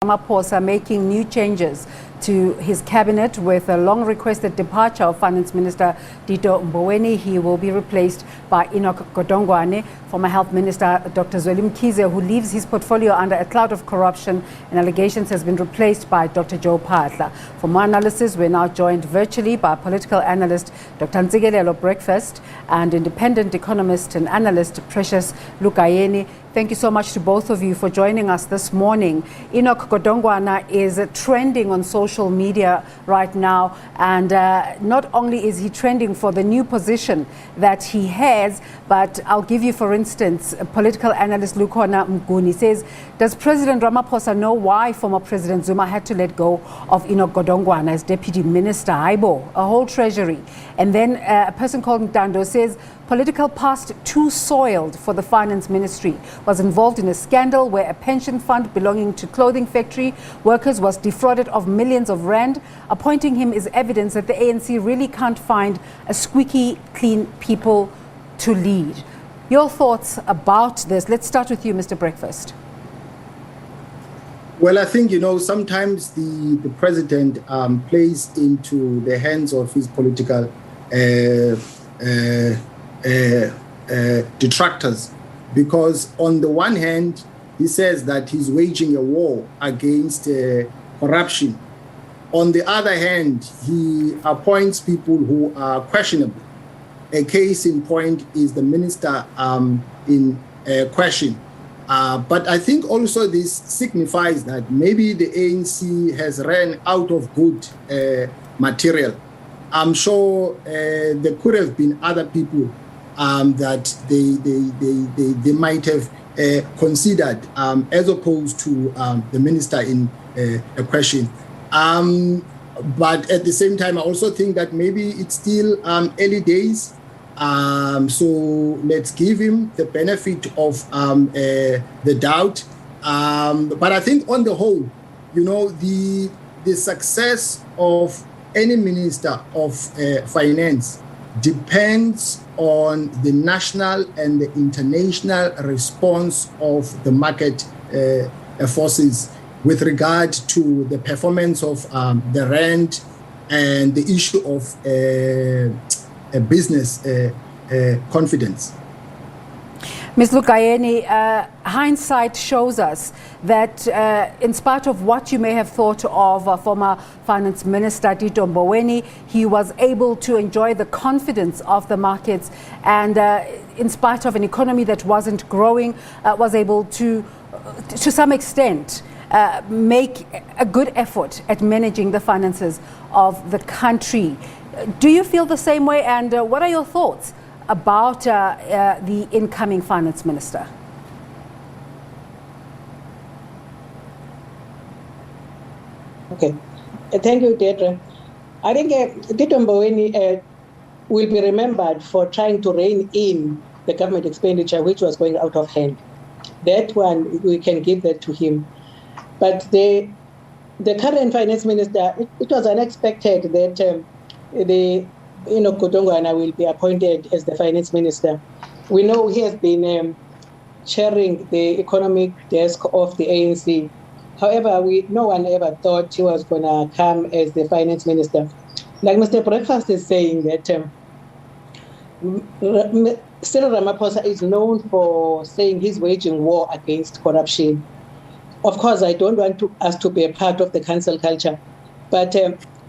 Ramaphosa making new changes to his cabinet with a long-requested departure of Finance Minister Tito Mboweni. He will be replaced by Enoch Godongwane. Former Health Minister Dr Zweli Mkhize, who leaves his portfolio under a cloud of corruption and allegations, has been replaced by Dr Phaahla. For more analysis, we're now joined virtually by political analyst Dr Ntsikelelo Breakfast and independent economist and analyst Precious Lugayeni. Thank you so much to both of you for joining us this morning. Enoch Godongwane is trending on social media right now, and not only is he trending for the new position that he has, but I'll give you, for instance, political analyst Lukhona Mguni says, does President Ramaphosa know why former President Zuma had to let go of Enoch Godongwane as deputy minister? Aibo, a whole treasury. And then a person called Ntando says, political past too soiled for the finance ministry, was involved in a scandal where a pension fund belonging to clothing factory workers was defrauded of millions of rand. Appointing him is evidence that the ANC really can't find a squeaky clean people to lead. Your thoughts about this? Let's start with you, Mr. Breakfast. Well, I think, sometimes the president plays into the hands of his political detractors, because on the one hand, he says that he's waging a war against corruption. On the other hand, he appoints people who are questionable. A case in point is the minister in question. But I think also this signifies that maybe the ANC has ran out of good material. I'm sure there could have been other people that they might have considered as opposed to the minister in question. But at the same time, I also think that maybe it's still early days. So let's give him the benefit of the doubt. But I think on the whole, the success of any minister of finance depends on the national and the international response of the market forces with regard to the performance of the rand and the issue of business confidence. Ms. Lugayeni, hindsight shows us that in spite of what you may have thought of former Finance Minister Tito Mboweni, he was able to enjoy the confidence of the markets, and in spite of an economy that wasn't growing, was able to some extent, make a good effort at managing the finances of the country. Do you feel the same way, and what are your thoughts about the incoming finance minister? Okay, thank you, Deidre. I think Tito Mboweni will be remembered for trying to rein in the government expenditure, which was going out of hand. That one, we can give that to him. But the current finance minister, it was unexpected that Enoch Godongwane will be appointed as the finance minister. We know he has been chairing the economic desk of the ANC. However, no one ever thought he was going to come as the finance minister. Like Mr. Breakfast is saying that Cyril Ramaphosa is known for saying he's waging war against corruption. Of course, I don't want us to be a part of the cancel culture, but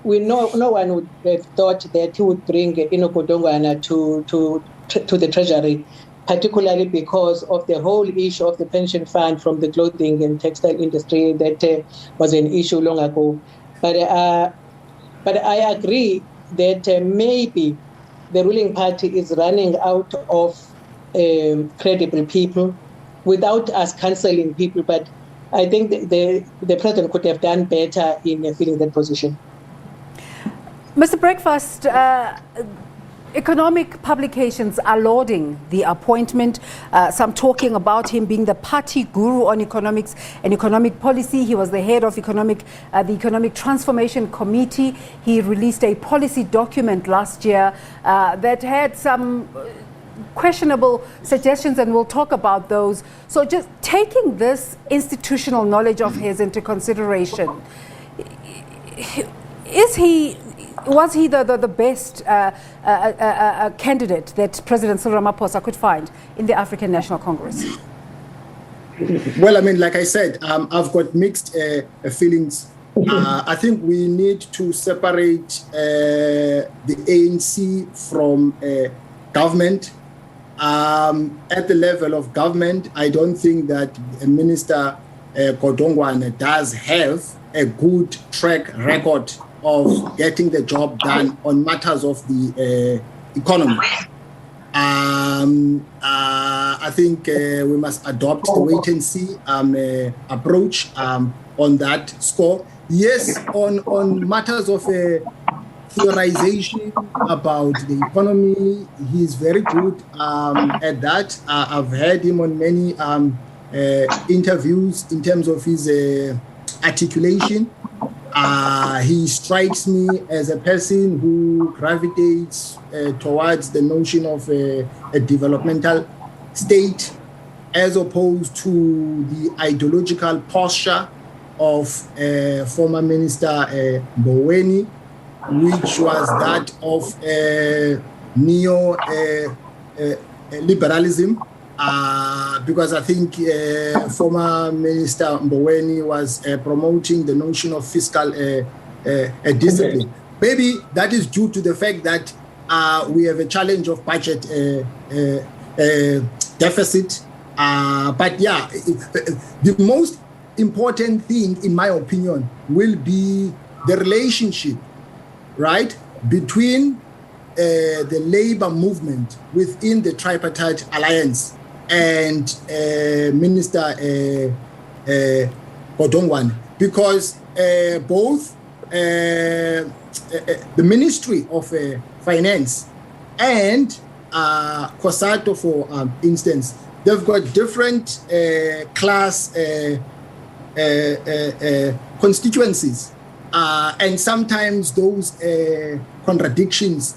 we know no one would have thought that he would bring Enoch Godongwane to the treasury, particularly because of the whole issue of the pension fund from the clothing and textile industry that was an issue long ago. But I agree that maybe the ruling party is running out of credible people without us cancelling people. But I think the president could have done better in filling that position. Mr. Breakfast, economic publications are lauding the appointment, some talking about him being the party guru on economics and economic policy. He was the head of the Economic Transformation Committee. He released a policy document last year that had some questionable suggestions, and we'll talk about those. So just taking this institutional knowledge of his into consideration, was he the best candidate that President Cyril Ramaphosa could find in the African National Congress? Well, I mean, like I said, I've got mixed feelings. I think we need to separate the ANC from government. At the level of government, I don't think that Minister Godongwane does have a good track record of getting the job done on matters of the economy. I think we must adopt the wait and see approach on that score. Yes, on matters of theorization about the economy, he's very good at that. I've heard him on many interviews in terms of his articulation. He strikes me as a person who gravitates towards the notion of a developmental state as opposed to the ideological posture of former Minister Mboweni, which was that of neo-liberalism. Because I think former Minister Mboweni was promoting the notion of fiscal discipline. Maybe that is due to the fact that we have a challenge of budget deficit. But yeah, the most important thing, in my opinion, will be the relationship, right, between the labor movement within the tripartite alliance and Minister Godongwane, because both the Ministry of Finance and COSATU, for instance, they've got different class constituencies, and sometimes those contradictions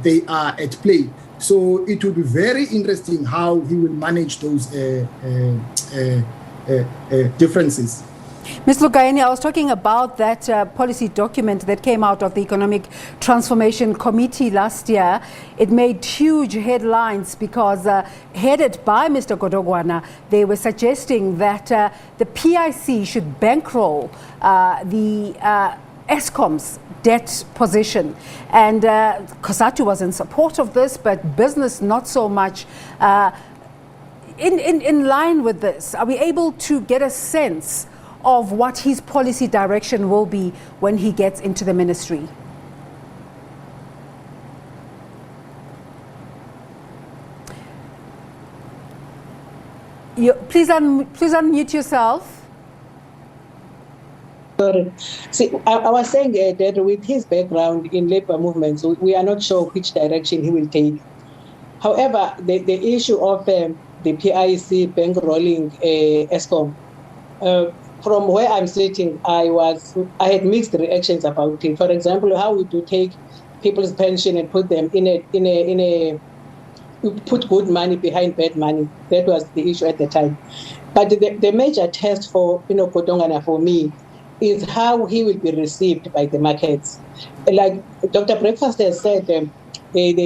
they are at play. So it will be very interesting how he will manage those differences. Ms. Lugayeni, I was talking about that policy document that came out of the Economic Transformation Committee last year. It made huge headlines because headed by Mr. Godongwane, they were suggesting that the PIC should bankroll the Eskom's debt position. And COSATU was in support of this, but business not so much. In line with this, are we able to get a sense of what his policy direction will be when he gets into the ministry? Please unmute yourself. Sorry. See, I was saying that with his background in labor movements, we are not sure which direction he will take. However, the issue of the PIC bankrolling Eskom, from where I'm sitting, I had mixed reactions about it. For example, how would you take people's pension and put them put good money behind bad money? That was the issue at the time. But the major test for Enoch Godongwane for me is how he will be received by the markets. Like Dr. Breakfast has said, the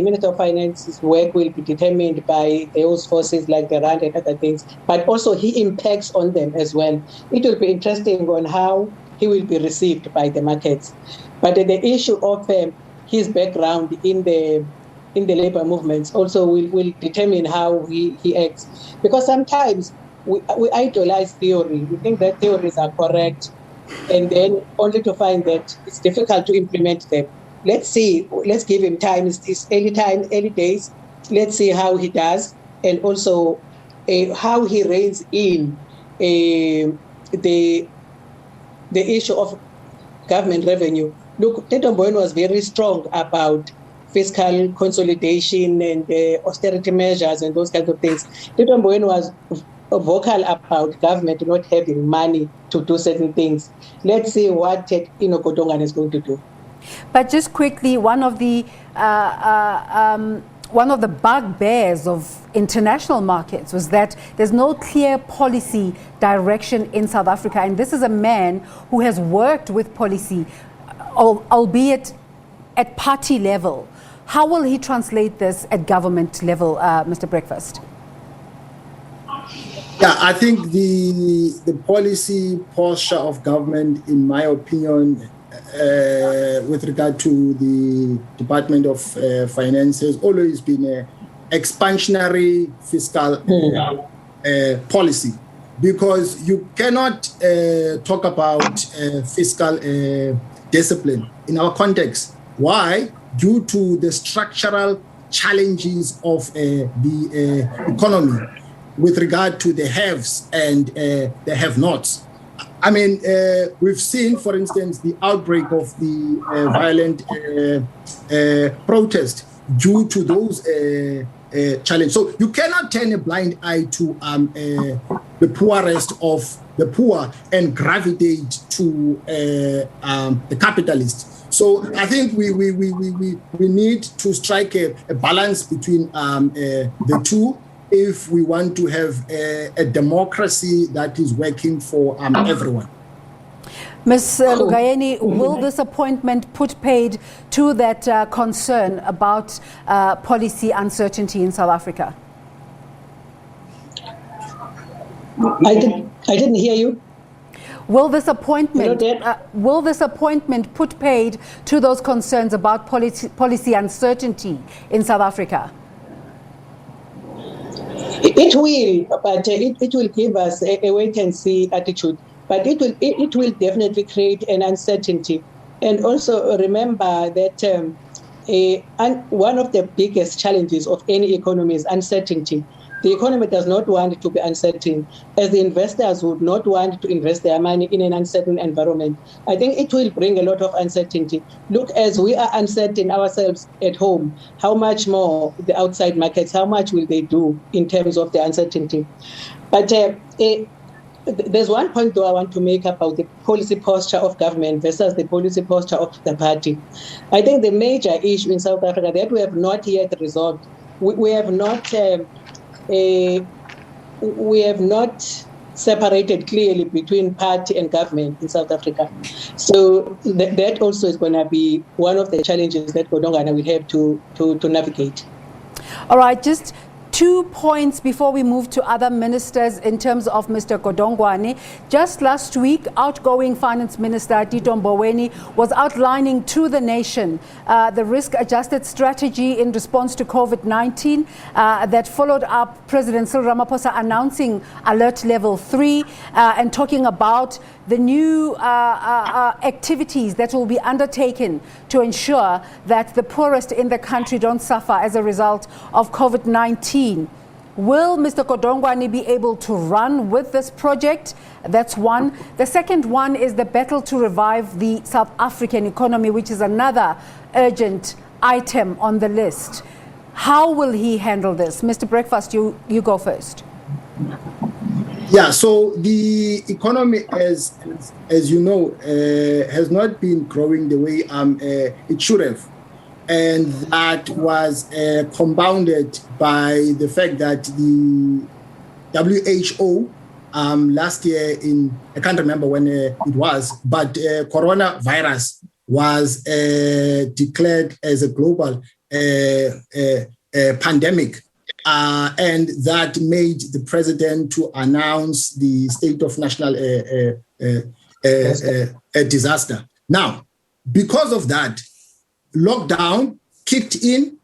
Minister of Finance's work will be determined by those forces like the RAND and other things, but also he impacts on them as well. It will be interesting on how he will be received by the markets. But the issue of his background in the labor movements also will determine how he acts. Because sometimes we idolize theory. We think that theories are correct, and then only to find that it's difficult to implement them. Let's see, let's give him time. It's early days. Let's see how he does, and also how he reins in the issue of government revenue. Look, Tito Mboweni was very strong about fiscal consolidation and austerity measures and those kinds of things. Tito Mboweni was vocal about government not having money to do certain things. Let's see what Enoch Godongwane is going to do. But just quickly, one of the one of the bugbears of international markets was that there's no clear policy direction in South Africa. And this is a man who has worked with policy, albeit at party level. How will he translate this at government level, Mr. Breakfast? Yeah, I think the policy posture of government, in my opinion, with regard to the Department of Finance, has always been an expansionary fiscal policy, because you cannot talk about fiscal discipline in our context. Why? Due to the structural challenges of the economy with regard to the haves and the have-nots. I mean, we've seen, for instance, the outbreak of the violent protest due to those challenges. So you cannot turn a blind eye to the poorest of the poor and gravitate to the capitalists. So I think we need to strike a balance between the two if we want to have a democracy that is working for everyone. Ms. Lugayeni, will this appointment put paid to that concern about policy uncertainty in South Africa? I didn't hear you. Will this appointment put paid to those concerns about policy uncertainty in South Africa? It will, but it will give us a wait-and-see attitude. But it will definitely create an uncertainty. And also remember that one of the biggest challenges of any economy is uncertainty. The economy does not want it to be uncertain, as the investors would not want to invest their money in an uncertain environment. I think it will bring a lot of uncertainty. Look, as we are uncertain ourselves at home, how much more the outside markets, how much will they do in terms of the uncertainty? But there's one point, though, I want to make about the policy posture of government versus the policy posture of the party. I think the major issue in South Africa that we have not yet resolved, we have not separated clearly between party and government in South Africa. So that also is going to be one of the challenges that Godongwane will have to navigate. All right, just 2 points before we move to other ministers in terms of Mr. Godongwane. Just last week, outgoing Finance Minister Tito Mboweni was outlining to the nation the risk-adjusted strategy in response to COVID-19 that followed up President Cyril Ramaphosa announcing Alert Level 3 and talking about the new activities that will be undertaken to ensure that the poorest in the country don't suffer as a result of COVID-19. Will Mr. Godongwane be able to run with this project? That's one. The second one is the battle to revive the South African economy, which is another urgent item on the list. How will he handle this? Mr. Breakfast, you go first. Yeah, so the economy, as you know, has not been growing the way it should have. And that was compounded by the fact that the WHO last year I can't remember when it was, but coronavirus was declared as a global pandemic. And that made the president to announce the state of national disaster. Now, because of that, lockdown kicked in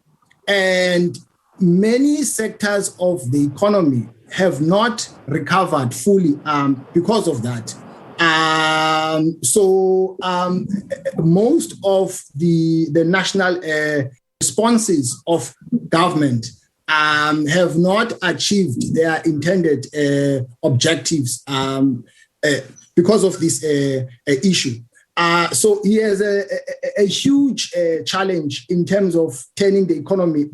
and many sectors of the economy have not recovered fully because of that. So most of the national responses of government have not achieved their intended objectives because of this issue. So he has a huge challenge in terms of turning the economy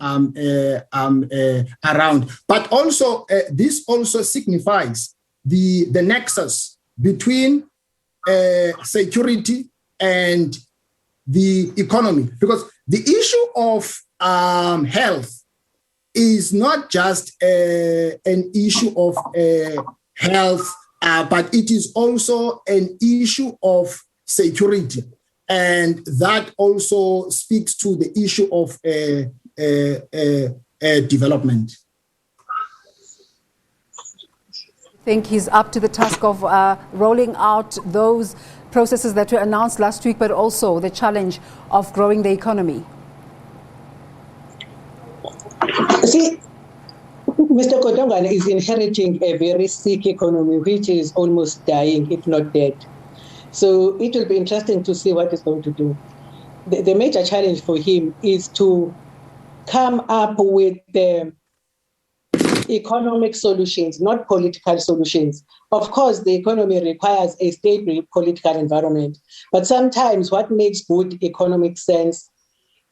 around. But also, this also signifies the nexus between security and the economy. Because the issue of health is not just an issue of health, but it is also an issue of security. And that also speaks to the issue of development. I think he's up to the task of rolling out those processes that were announced last week, but also the challenge of growing the economy. See, Mr. Godongwane is inheriting a very sick economy, which is almost dying, if not dead. So it will be interesting to see what he's going to do. The major challenge for him is to come up with the economic solutions, not political solutions. Of course, the economy requires a stable political environment, but sometimes what makes good economic sense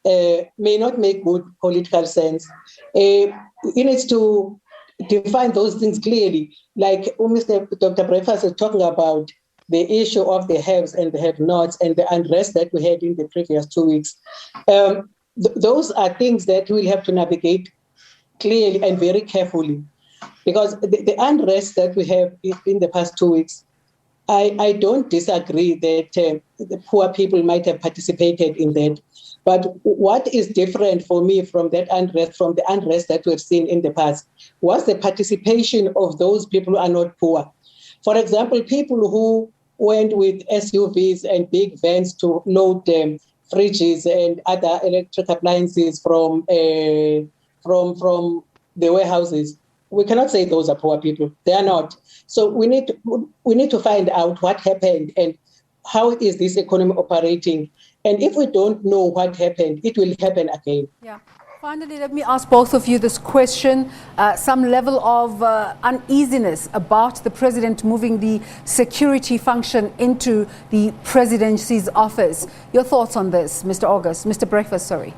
may not make good political sense. He needs to define those things clearly. Like Dr. Breakfast is talking about the issue of the haves and the have-nots and the unrest that we had in the previous 2 weeks. Those are things that we'll have to navigate clearly and very carefully, because the unrest that we have in the past 2 weeks, I don't disagree that the poor people might have participated in that. But what is different for me from that unrest, from the unrest that we've seen in the past, was the participation of those people who are not poor. For example, people who went with SUVs and big vans to load fridges and other electric appliances from the warehouses. We cannot say those are poor people. They are not. So we need to find out what happened and how is this economy operating. And if we don't know what happened, it will happen again. Yeah. Finally, let me ask both of you this question. Some level of uneasiness about the president moving the security function into the presidency's office. Your thoughts on this, Mr. Breakfast, sorry.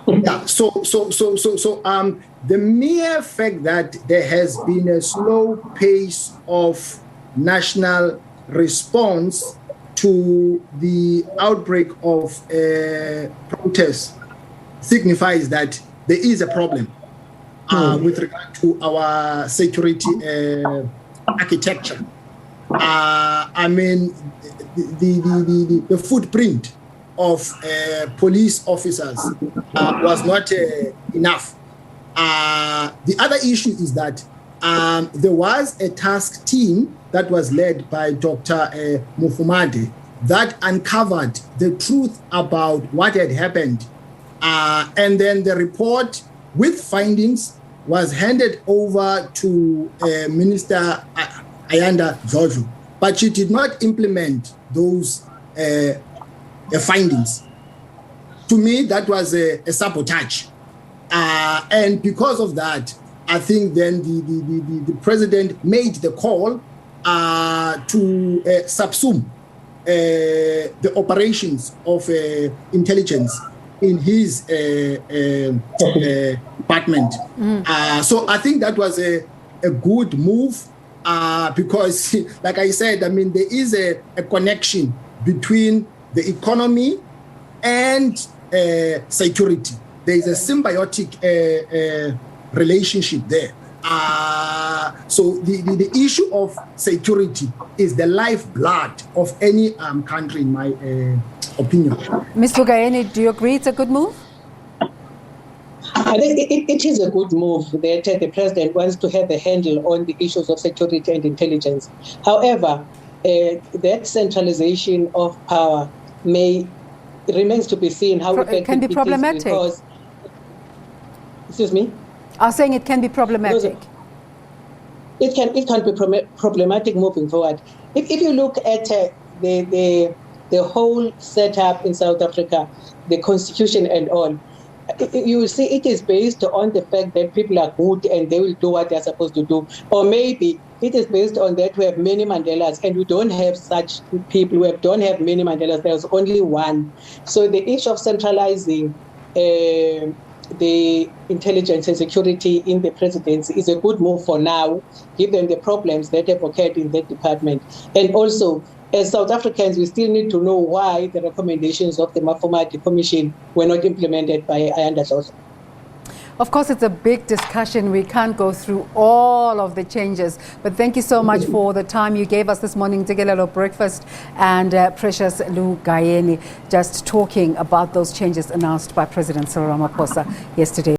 Yeah, so the mere fact that there has been a slow pace of national response to the outbreak of protests signifies that there is a problem with regard to our security architecture. I mean, the footprint of police officers was not enough. The other issue is that there was a task team that was led by Dr. Mufumade that uncovered the truth about what had happened. And then the report with findings was handed over to Minister Ayanda Dlodlo, but she did not implement those findings. To me, that was a sabotage. And because of that, I think then the president made the call to subsume the operations of intelligence in his department. So I think that was a good move because, like I said, I mean, there is a connection between the economy and security. There is a symbiotic relationship there. So the issue of security is the lifeblood of any country, in my opinion. Ms. Lugayeni, do you agree it's a good move? I think it is a good move that the president wants to have a handle on the issues of security and intelligence. However, that centralization of power remains to be seen how it can be problematic. Because, excuse me? I was saying it can be problematic. It can be problematic moving forward. If you look at the whole setup in South Africa, the constitution and all, you will see it is based on the fact that people are good and they will do what they're supposed to do. Or maybe it is based on that we have many Mandelas and we don't have such people. We don't have many Mandelas. There's only one. So the issue of centralizing the intelligence and security in the presidency is a good move for now, given the problems that have occurred in that department. And also, as South Africans, we still need to know why the recommendations of the Mafumati Commission were not implemented by Ayanda Dlodlo. Of course, it's a big discussion. We can't go through all of the changes. But thank you so much for the time you gave us this morning, Ntsikelelo Breakfast and Precious Lugayeni, just talking about those changes announced by President Cyril Ramaphosa yesterday.